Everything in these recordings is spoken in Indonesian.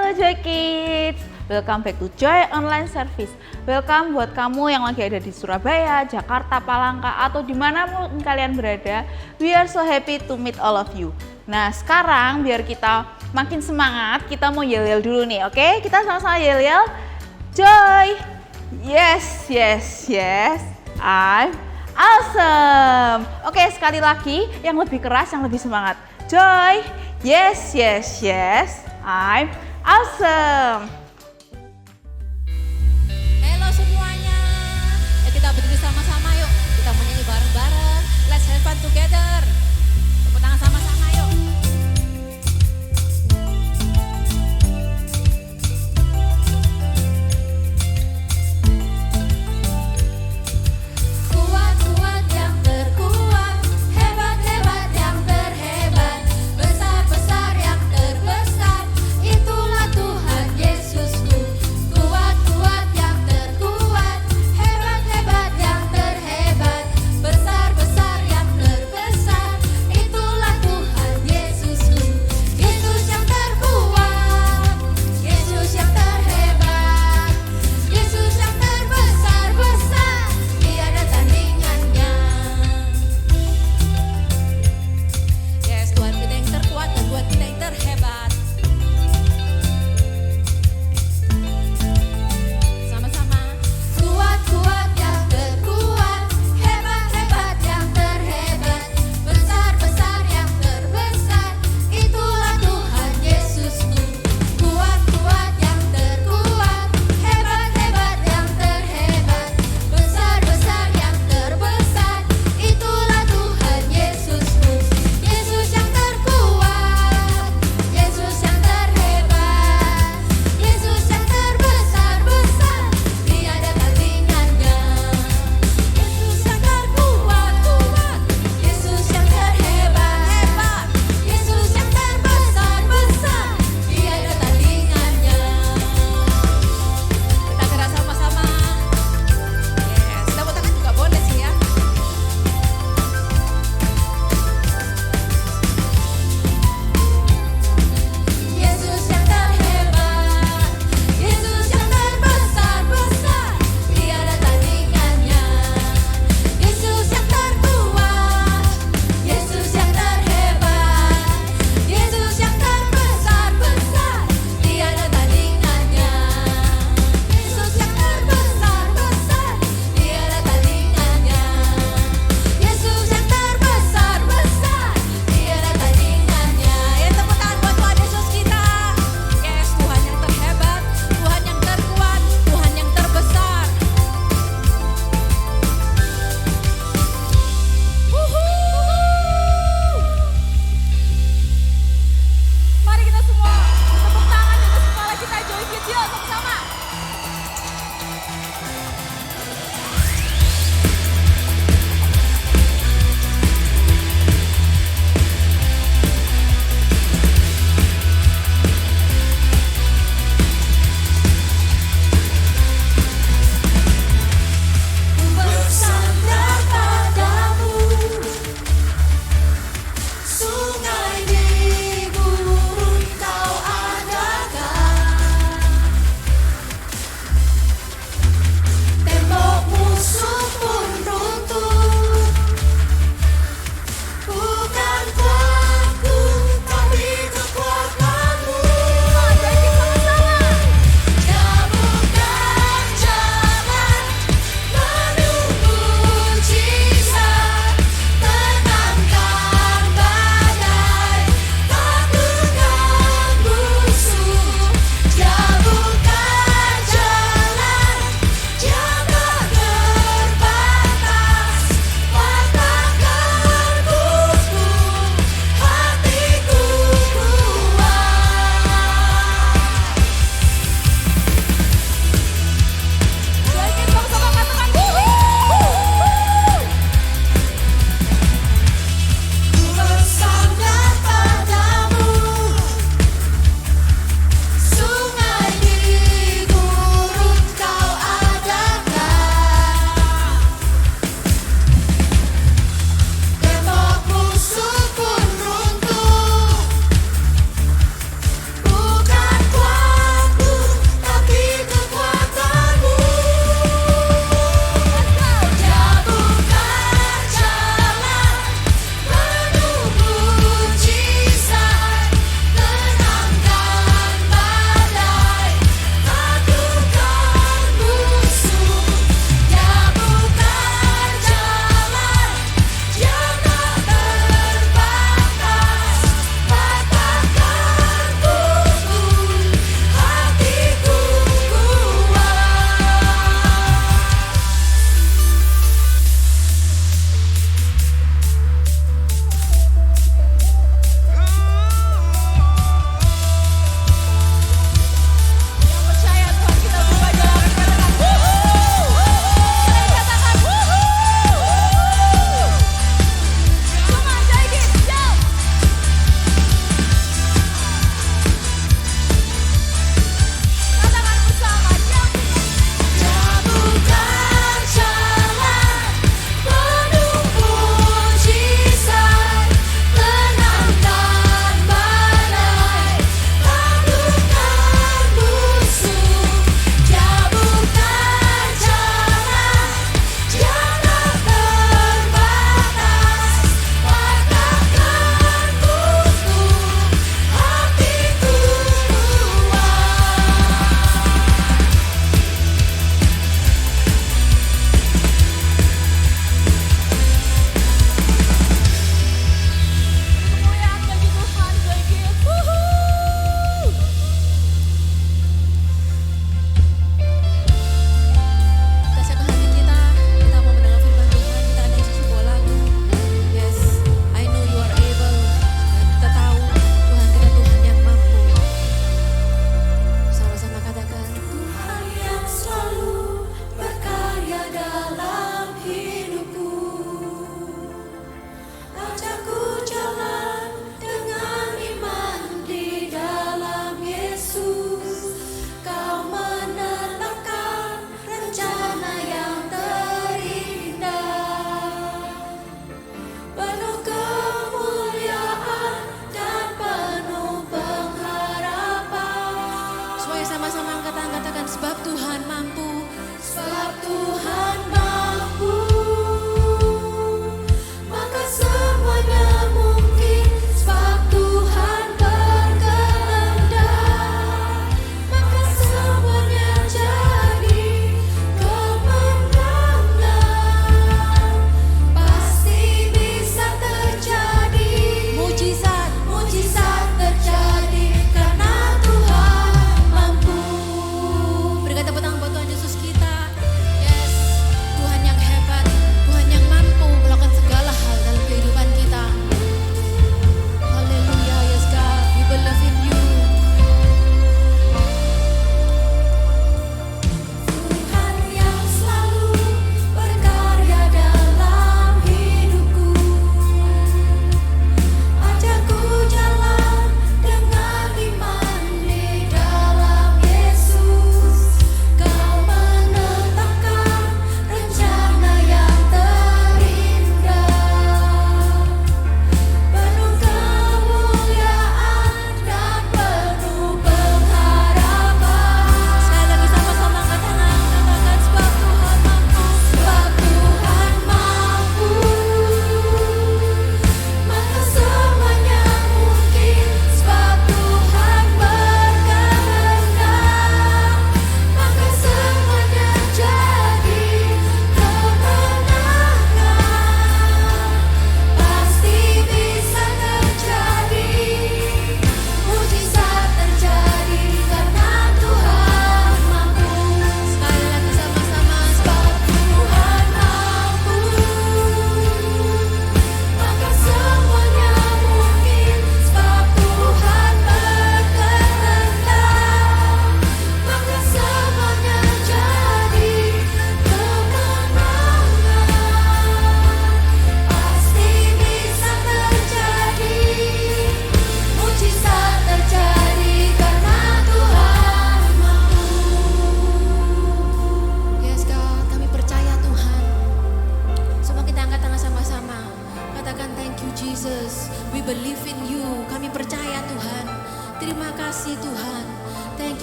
Halo Joy Kids, welcome back to Joy Online Service. Welcome buat kamu yang lagi ada di Surabaya, Jakarta, Palangka, atau dimanapun kalian berada. We are so happy to meet all of you. Nah sekarang biar kita makin semangat, kita mau yel-yel dulu nih, oke? Kita sama-sama yel-yel. Joy, yes, yes, yes, I'm awesome. Oke, sekali lagi yang lebih keras, yang lebih semangat. Joy, yes, yes, yes, I'm awesome. Halo semuanya. Kita berdiri sama-sama yuk. Kita mau nyanyi bareng-bareng. Let's have fun together. Tepuk tangan sama-sama yuk. Kuat-kuat yang terkuat, hebat-hebat yang terhebat, besar-besar yang terbesar, itulah Tuhan Yesusku. Kuat-kuat yang terkuat, hebat-hebat yang terhebat, besar-besar yang terbesar, itulah Tuhan Yesusku.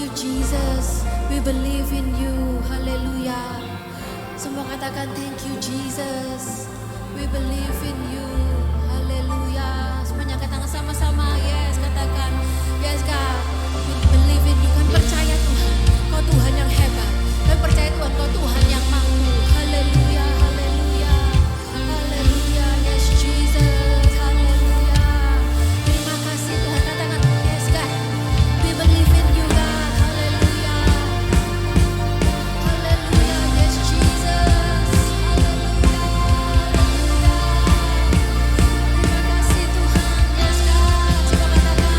you Jesus. We believe in you. Haleluya. Semua katakan thank you Jesus. We believe in you. Haleluya. Semuanya katakan sama-sama. Yes, katakan. Yes God. We believe in you. Kami percaya Tuhan. Kau Tuhan yang hebat. Kami percaya Tuhan. Kau Tuhan yang mampu. Haleluya. Haleluya. Haleluya. Yes Jesus. Haleluya. Terima kasih Tuhan. Katakan yes God. We believe in you God. Haleluya. Haleluya. Yes Jesus. Haleluya. Terima kasih Tuhan. Yes God. Coba katakan.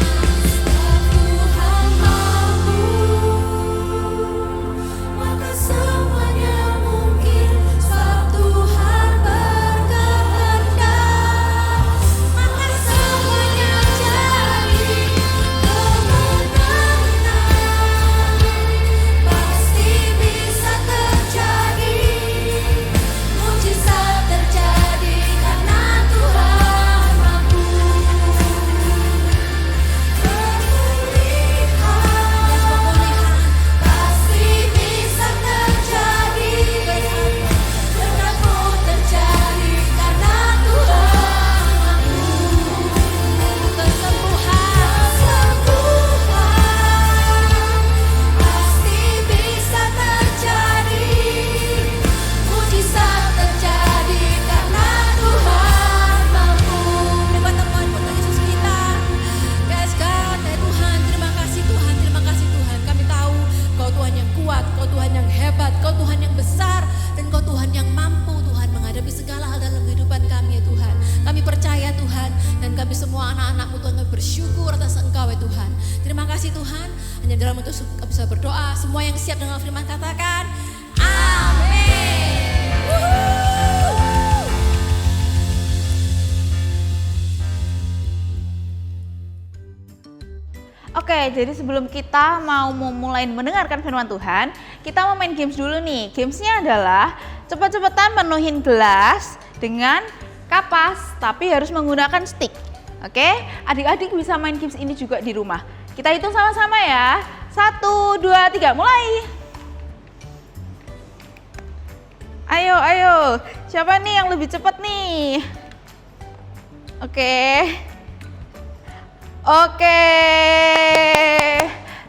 Tuhan mampu, maka semuanya mungkin. Sebab Tuhan berkehendak, maka semuanya jadi kemenangan. Pasti bisa terjadi, mujizat terjadi karena Tuhan mampu. Pemulihan pasti bisa terjadi, berkatmu terjadi karena Tuhan mampu. Kesembuhan pasti bisa terjadi, mujizat terjadi karena Tuhan mampu. Hebat teman untuk Yesus kita. Guys God, ya Tuhan, terima kasih Tuhan, terima kasih Tuhan. Kami tahu Kau Tuhan yang kuat, Kau Tuhan yang hebat, Kau Tuhan yang besar, dan Kau Tuhan yang mampu Tuhan menghadapi segala hal dalam kehidupan kami ya Tuhan. Kami percaya Tuhan, dan kami semua anak-anak-Mu Tuhan, kami bersyukur atas Engkau ya Tuhan. Terima kasih Tuhan, hanya dalam itu kami bisa berdoa. Semua yang siap dengan firman katakan amin. Wuhu. Oke, jadi sebelum kita mau memulai mendengarkan firman Tuhan, kita mau main games dulu nih. Gamesnya adalah cepet-cepetan penuhin gelas dengan kapas, tapi harus menggunakan stick. Oke, adik-adik bisa main games ini juga di rumah. Kita hitung sama-sama ya. 1, 2, 3, mulai. Ayo, ayo. Siapa nih yang lebih cepat nih? Oke. Oke.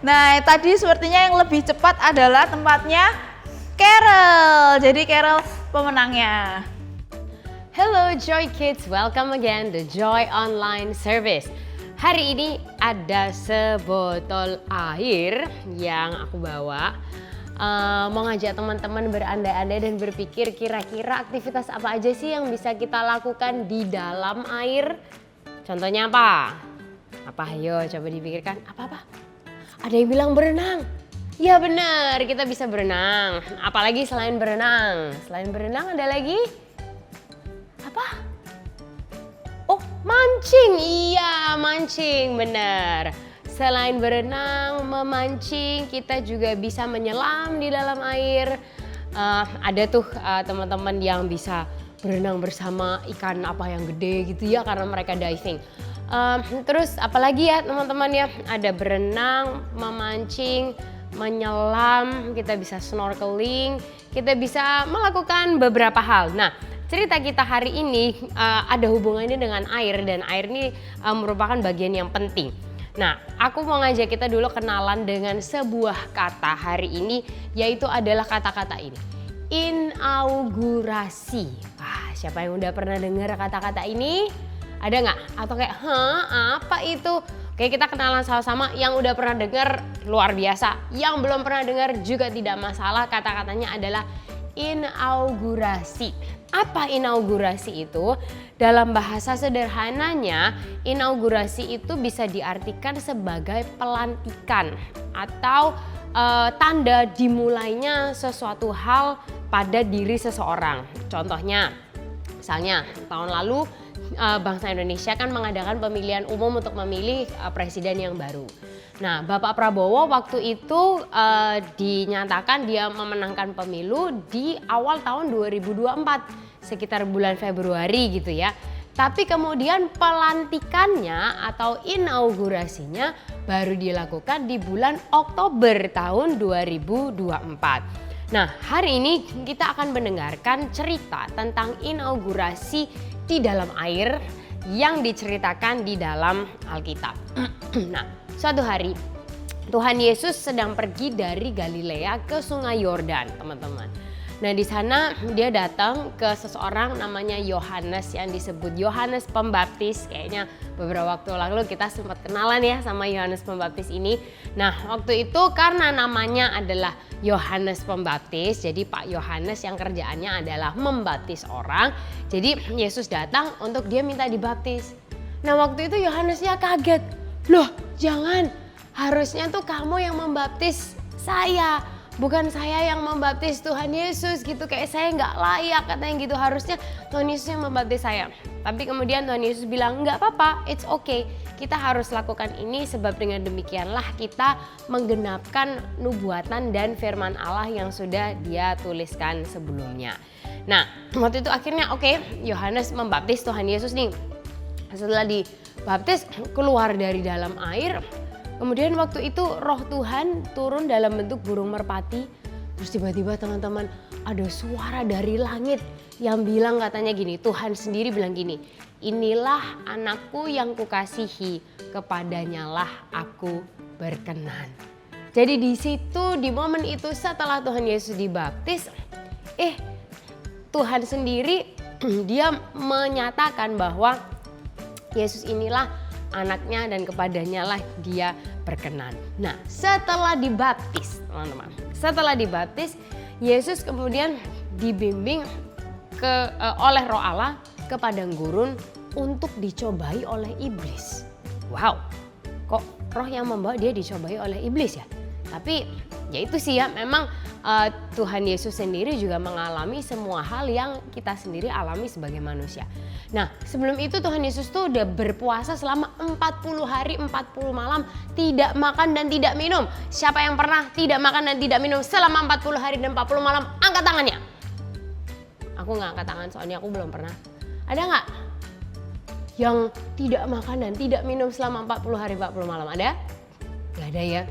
Nah, tadi sepertinya yang lebih cepat adalah tempatnya Carol. Jadi Carol pemenangnya. Hello Joy Kids, welcome again to Joy Online Service. Hari ini ada sebotol air yang aku bawa. Mau ngajak teman-teman berandai-andai dan berpikir kira-kira aktivitas apa aja sih yang bisa kita lakukan di dalam air. Contohnya apa? Apa? Ayo coba dipikirkan. Apa-apa? Ada yang bilang berenang. Ya benar, kita bisa berenang. Apalagi selain berenang. Selain berenang ada lagi? Apa? Oh, mancing. Iya, mancing. Benar. Selain berenang, memancing, kita juga bisa menyelam di dalam air. Ada tuh teman-teman yang bisa berenang bersama ikan apa yang gede gitu ya karena mereka diving. Terus apalagi ya teman-teman ya, ada berenang, memancing, menyelam, kita bisa snorkeling, kita bisa melakukan beberapa hal. Nah, cerita kita hari ini ada hubungannya dengan air dan air ini merupakan bagian yang penting. Nah, aku mau ngajak kita dulu kenalan dengan sebuah kata hari ini, yaitu adalah kata-kata ini. Inaugurasi. Wah, siapa yang udah pernah dengar kata-kata ini? Ada nggak? Atau kayak, apa itu? Oke, kita kenalan sama-sama. Yang udah pernah dengar luar biasa. Yang belum pernah dengar juga tidak masalah. Kata-katanya adalah inaugurasi. Apa inaugurasi itu? Dalam bahasa sederhananya, inaugurasi itu bisa diartikan sebagai pelantikan atau tanda dimulainya sesuatu hal pada diri seseorang. Contohnya, misalnya tahun lalu bangsa Indonesia kan mengadakan pemilihan umum untuk memilih presiden yang baru. Nah, Bapak Prabowo waktu itu dinyatakan dia memenangkan pemilu di awal tahun 2024, sekitar bulan Februari gitu ya. Tapi kemudian pelantikannya atau inaugurasinya baru dilakukan di bulan Oktober tahun 2024. Nah, hari ini kita akan mendengarkan cerita tentang inaugurasi di dalam air yang diceritakan di dalam Alkitab. Nah, suatu hari Tuhan Yesus sedang pergi dari Galilea ke Sungai Yordan, teman-teman. Nah, di sana dia datang ke seseorang namanya Yohanes yang disebut Yohanes Pembaptis. Kayaknya beberapa waktu lalu kita sempat kenalan ya sama Yohanes Pembaptis ini. Nah, waktu itu karena namanya adalah Yohanes Pembaptis, jadi Pak Yohanes yang kerjaannya adalah membaptis orang. Jadi Yesus datang untuk dia minta dibaptis. Nah, waktu itu Yohanesnya kaget. Loh, jangan. Harusnya tuh kamu yang membaptis saya. Bukan saya yang membaptis Tuhan Yesus gitu, kayak saya nggak layak katanya gitu, harusnya Tuhan Yesus yang membaptis saya. Tapi kemudian Tuhan Yesus bilang nggak apa-apa, it's okay. Kita harus lakukan ini sebab dengan demikianlah kita menggenapkan nubuatan dan firman Allah yang sudah dia tuliskan sebelumnya. Nah, waktu itu akhirnya Yohanes membaptis Tuhan Yesus nih. Setelah dibaptis keluar dari dalam air. Kemudian waktu itu roh Tuhan turun dalam bentuk burung merpati. Terus tiba-tiba teman-teman ada suara dari langit yang bilang katanya gini, Tuhan sendiri bilang gini, inilah anakku yang kukasihi, kepadanyalah aku berkenan. Jadi di situ di momen itu setelah Tuhan Yesus dibaptis, Tuhan sendiri dia menyatakan bahwa Yesus inilah anaknya dan kepadanya lah dia berkenan. Nah, setelah dibaptis, teman-teman, setelah dibaptis, Yesus kemudian dibimbing oleh Roh Allah ke padang gurun untuk dicobai oleh iblis. Wow, kok roh yang membawa dia dicobai oleh iblis ya? Tapi ya itu sih ya, memang Tuhan Yesus sendiri juga mengalami semua hal yang kita sendiri alami sebagai manusia. Nah, sebelum itu Tuhan Yesus tuh udah berpuasa selama 40 hari 40 malam tidak makan dan tidak minum. Siapa yang pernah tidak makan dan tidak minum selama 40 hari dan 40 malam? Angkat tangannya. Aku gak angkat tangan soalnya aku belum pernah. Ada gak yang tidak makan dan tidak minum selama 40 hari 40 malam? Ada? Gak ada ya.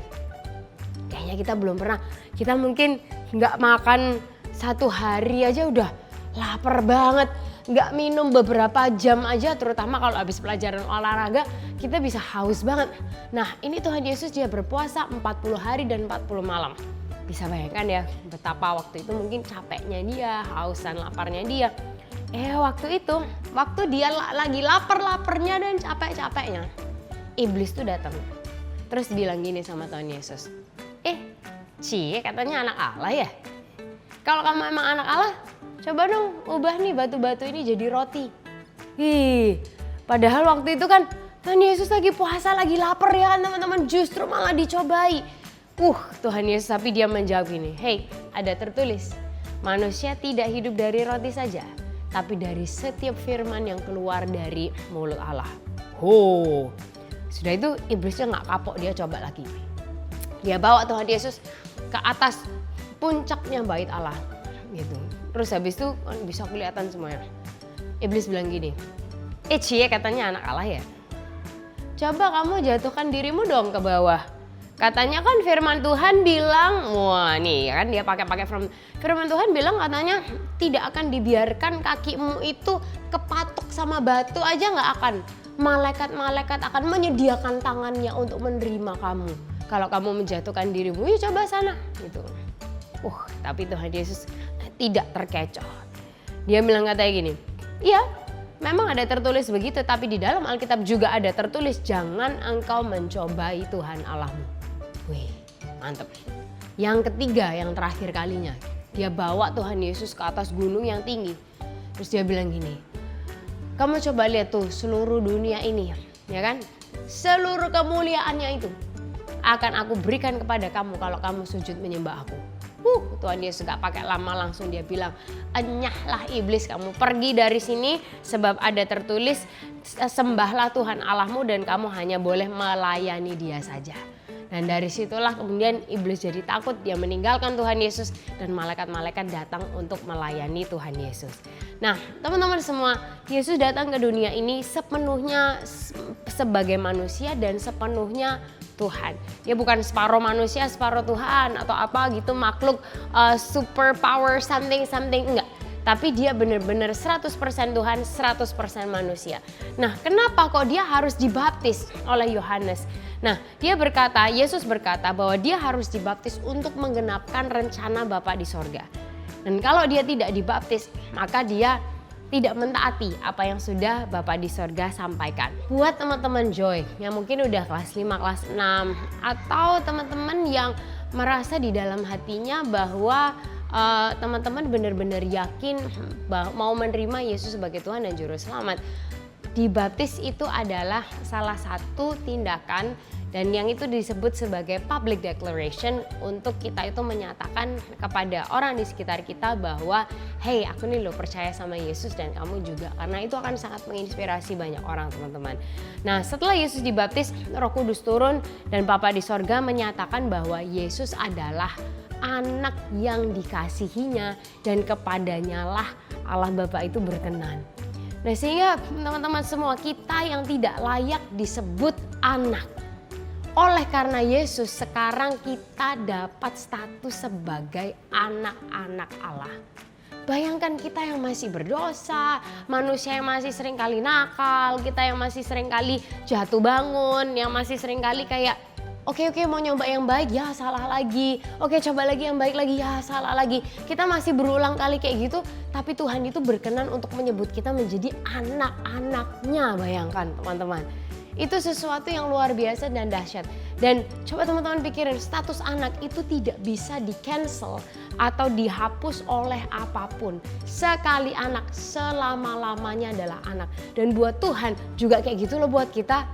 Kayaknya kita belum pernah. Kita mungkin gak makan satu hari aja udah lapar banget. Gak minum beberapa jam aja, terutama kalau habis pelajaran olahraga kita bisa haus banget. Nah, ini Tuhan Yesus dia berpuasa 40 hari dan 40 malam. Bisa bayangkan ya betapa waktu itu mungkin capeknya dia, hausan laparnya dia. Waktu itu, waktu dia lagi lapar-laparnya dan capek-capeknya, iblis tuh datang. Terus bilang gini sama Tuhan Yesus, Cie katanya anak Allah ya? Kalau kamu emang anak Allah, coba dong ubah nih batu-batu ini jadi roti. Padahal waktu itu kan Tuhan Yesus lagi puasa, lagi lapar ya kan teman-teman, justru malah dicobai. Tuhan Yesus tapi dia menjawab gini, hey, ada tertulis, manusia tidak hidup dari roti saja, tapi dari setiap firman yang keluar dari mulut Allah. Sudah itu iblisnya gak kapok, dia coba lagi. Dia bawa Tuhan Yesus ke atas puncaknya bait Allah gitu. Terus habis itu bisa kelihatan semuanya. Iblis bilang gini, Cie katanya anak Allah ya? Coba kamu jatuhkan dirimu dong ke bawah. Katanya kan firman Tuhan bilang, wah nih kan dia pakai firman Tuhan bilang katanya tidak akan dibiarkan kakimu itu kepatok sama batu aja nggak akan. Malaikat-malaikat akan menyediakan tangannya untuk menerima kamu. Kalau kamu menjatuhkan dirimu, ya coba sana gitu. Tapi Tuhan Yesus tidak terkecoh. Dia bilang katanya gini, iya memang ada tertulis begitu, tapi di dalam Alkitab juga ada tertulis jangan engkau mencobai Tuhan Allahmu. Wih, mantep. Yang ketiga, yang terakhir kalinya, dia bawa Tuhan Yesus ke atas gunung yang tinggi. Terus dia bilang gini, kamu coba lihat tuh seluruh dunia ini, ya kan? Seluruh kemuliaannya itu akan aku berikan kepada kamu kalau kamu sujud menyembah aku. Tuhan Yesus gak pakai lama langsung dia bilang, enyahlah iblis, kamu pergi dari sini sebab ada tertulis sembahlah Tuhan Allahmu dan kamu hanya boleh melayani dia saja. Nah Dan dari situlah kemudian iblis jadi takut, dia meninggalkan Tuhan Yesus dan malaikat-malaikat datang untuk melayani Tuhan Yesus. Nah, teman-teman semua, Yesus datang ke dunia ini sepenuhnya sebagai manusia dan sepenuhnya Tuhan. Dia bukan separuh manusia, separuh Tuhan atau apa gitu makhluk super power something enggak. Tapi dia benar-benar 100% Tuhan, 100% manusia. Nah, kenapa kok dia harus dibaptis oleh Yohanes? Nah, Yesus berkata bahwa dia harus dibaptis untuk menggenapkan rencana Bapa di sorga. Dan kalau dia tidak dibaptis, maka dia tidak mentaati apa yang sudah Bapa di sorga sampaikan. Buat teman-teman Joy yang mungkin udah kelas 5, kelas 6, atau teman-teman yang merasa di dalam hatinya bahwa teman-teman benar-benar yakin mau menerima Yesus sebagai Tuhan dan Juru Selamat. Dibaptis itu adalah salah satu tindakan dan yang itu disebut sebagai public declaration untuk kita itu menyatakan kepada orang di sekitar kita bahwa hey, aku nih loh percaya sama Yesus dan kamu juga, karena itu akan sangat menginspirasi banyak orang, teman-teman. Nah, setelah Yesus dibaptis, Roh Kudus turun dan Bapa di sorga menyatakan bahwa Yesus adalah anak yang dikasihinya dan kepadanya lah Allah Bapa itu berkenan. Nah, sehingga teman-teman semua, kita yang tidak layak disebut anak, oleh karena Yesus sekarang kita dapat status sebagai anak-anak Allah. Bayangkan kita yang masih berdosa, manusia yang masih sering kali nakal, kita yang masih sering kali jatuh bangun, yang masih sering kali kayak Oke, mau nyoba yang baik, ya salah lagi. Oke, coba lagi yang baik lagi, ya salah lagi. Kita masih berulang kali kayak gitu, tapi Tuhan itu berkenan untuk menyebut kita menjadi anak-anaknya, bayangkan teman-teman. Itu sesuatu yang luar biasa dan dahsyat. Dan coba teman-teman pikirin, status anak itu tidak bisa di-cancel atau dihapus oleh apapun. Sekali anak, selama-lamanya adalah anak. Dan buat Tuhan juga kayak gitu loh buat kita.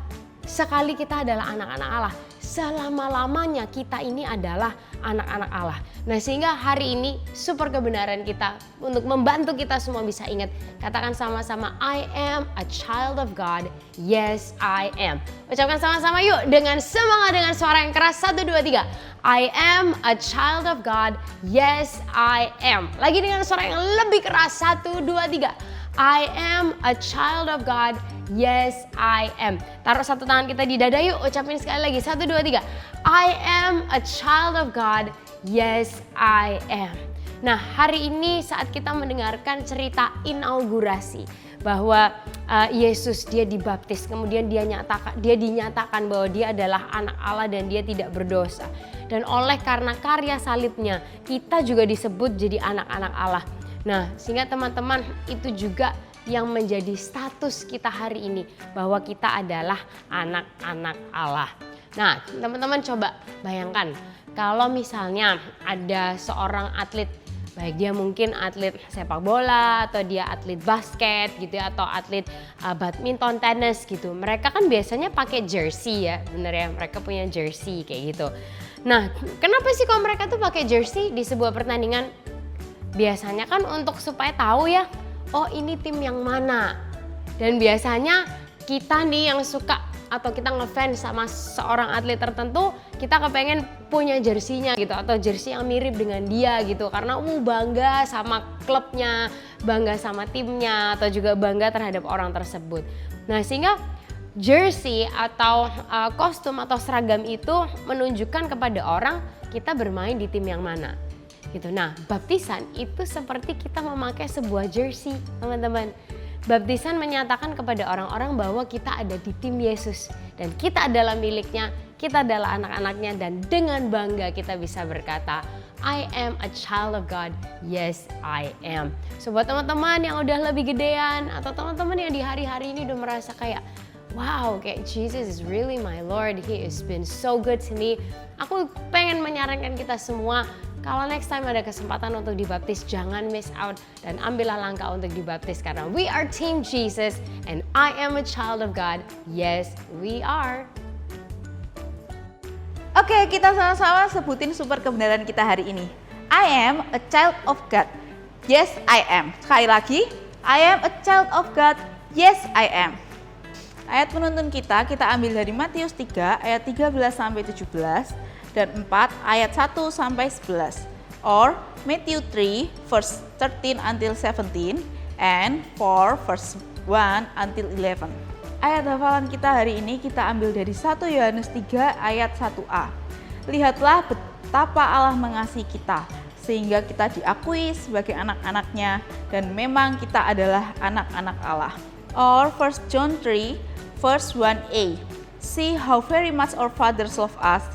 Sekali kita adalah anak-anak Allah, selama-lamanya kita ini adalah anak-anak Allah. Nah, sehingga hari ini super kebenaran kita untuk membantu kita semua bisa ingat. Katakan sama-sama, I am a child of God, yes I am. Ucapkan sama-sama yuk dengan semangat, dengan suara yang keras, 1, 2, 3. I am a child of God, yes I am. Lagi dengan suara yang lebih keras, 1, 2, 3. I am a child of God, yes I am. Taruh satu tangan kita di dada yuk, ucapin sekali lagi, 1, 2, 3. I am a child of God, yes I am. Nah, hari ini saat kita mendengarkan cerita inaugurasi bahwa Yesus dia dibaptis, kemudian dia dinyatakan bahwa dia adalah anak Allah dan dia tidak berdosa. Dan oleh karena karya salibnya, kita juga disebut jadi anak-anak Allah. Nah, sehingga teman-teman itu juga yang menjadi status kita hari ini, bahwa kita adalah anak-anak Allah. Nah, teman-teman coba bayangkan kalau misalnya ada seorang atlet, baik dia mungkin atlet sepak bola atau dia atlet basket gitu ya, atau atlet badminton, tenis gitu. Mereka kan biasanya pakai jersey ya, bener ya, mereka punya jersey kayak gitu. Nah, kenapa sih kalau mereka tuh pakai jersey di sebuah pertandingan? Biasanya kan untuk supaya tahu ya, oh ini tim yang mana. Dan biasanya kita nih yang suka atau kita ngefans sama seorang atlet tertentu, kita kepengen punya jersinya gitu, atau jersey yang mirip dengan dia gitu, karena bangga sama klubnya, bangga sama timnya, atau juga bangga terhadap orang tersebut. Nah, sehingga jersey atau kostum atau seragam itu menunjukkan kepada orang kita bermain di tim yang mana gitu. Nah, baptisan itu seperti kita memakai sebuah jersey, teman-teman. Baptisan menyatakan kepada orang-orang bahwa kita ada di tim Yesus dan kita adalah miliknya, kita adalah anak-anaknya, dan dengan bangga kita bisa berkata, I am a child of God, yes I am. So buat teman-teman yang udah lebih gedean atau teman-teman yang di hari-hari ini udah merasa kayak wow, kayak Jesus is really my Lord, He has been so good to me. Aku pengen menyarankan kita semua, kalau next time ada kesempatan untuk dibaptis, jangan miss out dan ambillah langkah untuk dibaptis, karena we are Team Jesus and I am a child of God. Yes, we are. Oke, kita sama-sama sebutin super kebenaran kita hari ini. I am a child of God. Yes, I am. Sekali lagi, I am a child of God. Yes, I am. Ayat penuntun kita ambil dari Matius 3 ayat 13 sampai 17 dan 4 ayat 1 sampai 11. Or Matthew 3 verse 13 until 17 and 4 verse 1 until 11. Ayat hafalan kita hari ini kita ambil dari 1 Yohanes 3 ayat 1a. Lihatlah betapa Allah mengasihi kita, sehingga kita diakui sebagai anak-anaknya dan memang kita adalah anak-anak Allah. Or 1 John 3 verse 1a. See how very much our Father loves us,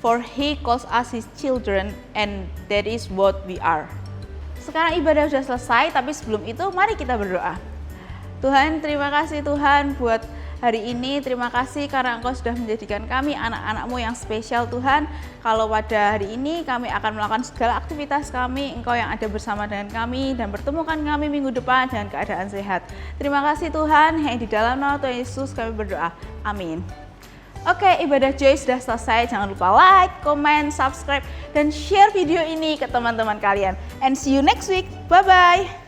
for He calls us His children, and that is what we are. Sekarang ibadah sudah selesai, tapi sebelum itu mari kita berdoa. Tuhan, terima kasih Tuhan buat hari ini. Terima kasih karena Engkau sudah menjadikan kami anak-anak-Mu yang spesial Tuhan. Kalau pada hari ini kami akan melakukan segala aktivitas kami, Engkau yang ada bersama dengan kami dan pertemukan kami minggu depan dengan keadaan sehat. Terima kasih Tuhan, di dalam nama Tuhan Yesus kami berdoa. Amin. Oke, ibadah Joy sudah selesai. Jangan lupa like, comment, subscribe, dan share video ini ke teman-teman kalian. And see you next week. Bye-bye.